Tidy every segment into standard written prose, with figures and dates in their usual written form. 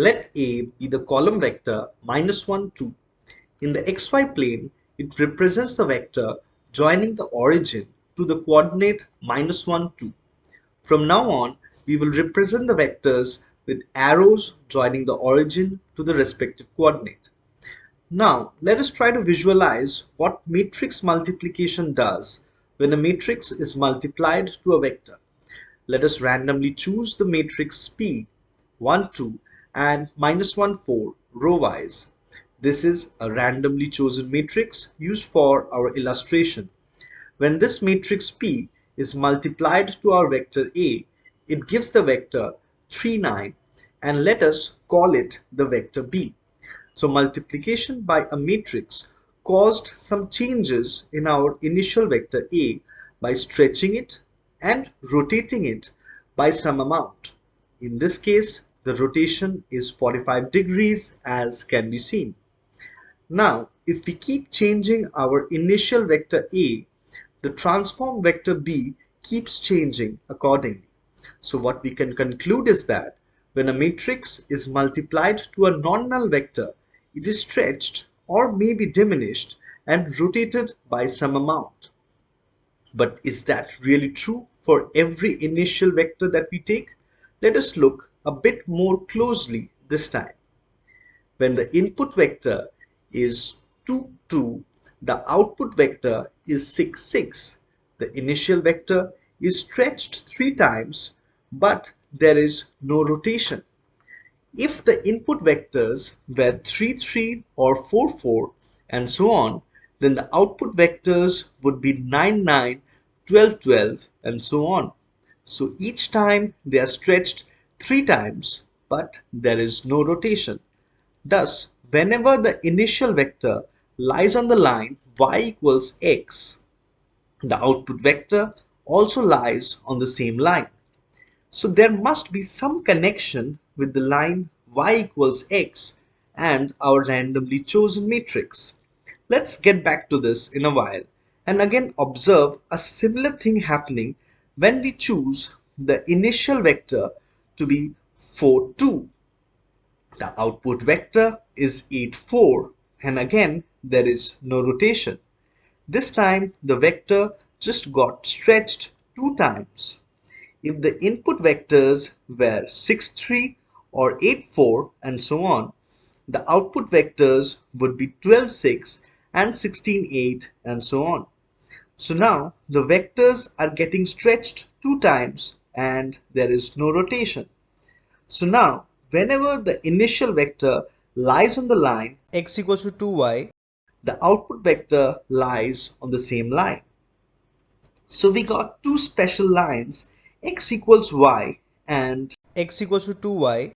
Let A be the column vector -1, 2. In the xy plane, it represents the vector joining the origin to the coordinate -1, 2. From now on, we will represent the vectors with arrows joining the origin to the respective coordinate. Now, let us try to visualize what matrix multiplication does when a matrix is multiplied to a vector. Let us randomly choose the matrix P, 1, 2 and -1, 4 row-wise. This is a randomly chosen matrix used for our illustration. When this matrix P is multiplied to our vector A, it gives the vector 3, 9, and let us call it the vector B. So multiplication by a matrix caused some changes in our initial vector A by stretching it and rotating it by some amount. In this case, the rotation is 45 degrees as can be seen. Now, if we keep changing our initial vector A, the transform vector B keeps changing accordingly. So what we can conclude is that when a matrix is multiplied to a non-null vector, it is stretched or may be diminished and rotated by some amount. But is that really true for every initial vector that we take? Let us look a bit more closely this time. When the input vector is 2, 2, the output vector is 6, 6. The initial vector is stretched 3 times, but there is no rotation. If the input vectors were 3, 3 or 4, 4 and so on, then the output vectors would be 9, 9, 12, 12 and so on. So each time they are stretched 3 times, but there is no rotation. Thus, whenever the initial vector lies on the line y equals x, the output vector also lies on the same line. So there must be some connection with the line y equals x and our randomly chosen matrix. Let's get back to this in a while and again observe a similar thing happening when we choose the initial vector to be 4, 2. The output vector is 8, 4 and again there is no rotation. This time the vector just got stretched 2 times. If the input vectors were 6, 3 or 8, 4 and so on, the output vectors would be 12, 6 and 16, 8 and so on. So now the vectors are getting stretched 2 times and there is no rotation. So now whenever the initial vector lies on the line x equals to 2y, the output vector lies on the same line. So we got two special lines x equals y and x equals to 2y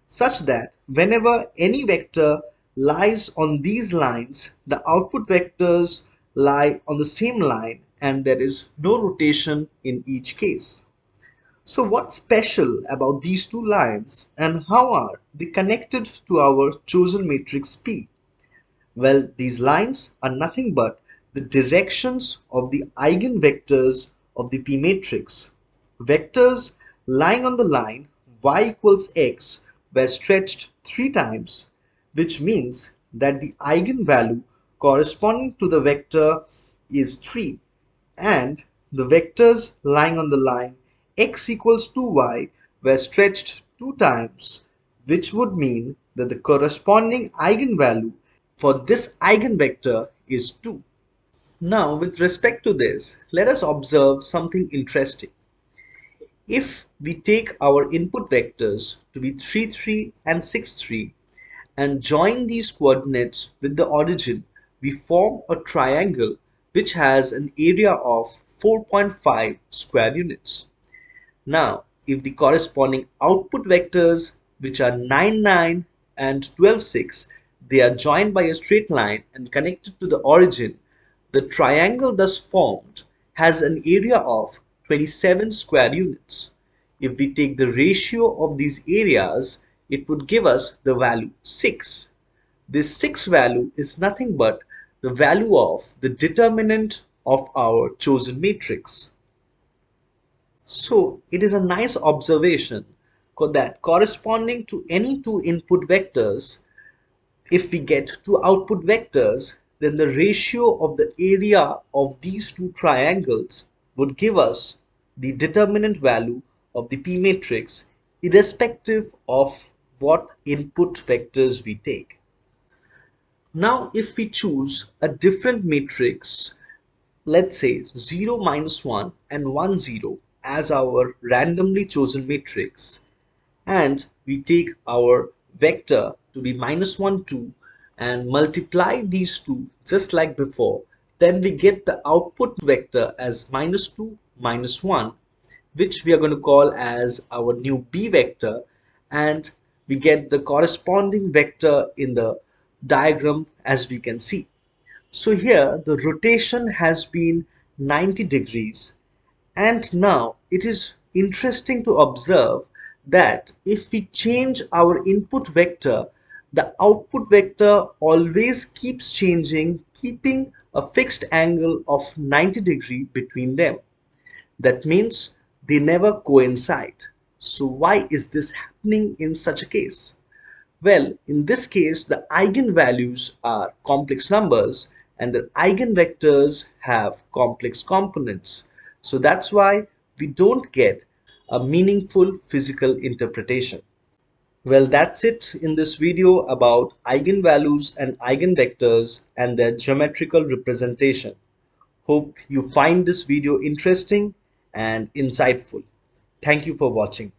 such that whenever any vector lies on these lines, the output vectors lie on the same line and there is no rotation in each case. So what's special about these two lines and how are they connected to our chosen matrix P? Well, these lines are nothing but the directions of the eigenvectors of the P matrix. Vectors lying on the line y equals x were stretched 3 times, which means that the eigenvalue corresponding to the vector is 3, and the vectors lying on the line x equals 2y were stretched 2 times, which would mean that the corresponding eigenvalue for this eigenvector is 2. Now, with respect to this, let us observe something interesting. If we take our input vectors to be 3, 3 and 6, 3 and join these coordinates with the origin, we form a triangle which has an area of 4.5 square units. Now, if the corresponding output vectors, which are 9, 9 and 12, 6, they are joined by a straight line and connected to the origin, the triangle thus formed has an area of 27 square units. If we take the ratio of these areas, it would give us the value 6. This 6 value is nothing but the value of the determinant of our chosen matrix. So it is a nice observation that corresponding to any two input vectors, if we get two output vectors, then the ratio of the area of these two triangles would give us the determinant value of the P matrix irrespective of what input vectors we take. Now, if we choose a different matrix, let's say 0, -1 and 1, 0 as our randomly chosen matrix, and we take our vector to be -1, 2 and multiply these two just like before, then we get the output vector as -2, -1, which we are going to call as our new B vector, and we get the corresponding vector in the diagram as we can see. So here the rotation has been 90 degrees, and now it is interesting to observe that if we change our input vector, the output vector always keeps changing, keeping a fixed angle of 90 degrees between them. That means they never coincide. So why is this happening in such a case? Well, in this case, the eigenvalues are complex numbers and the eigenvectors have complex components. So that's why we don't get a meaningful physical interpretation. Well, that's it in this video about eigenvalues and eigenvectors and their geometrical representation. Hope you find this video interesting and insightful. Thank you for watching.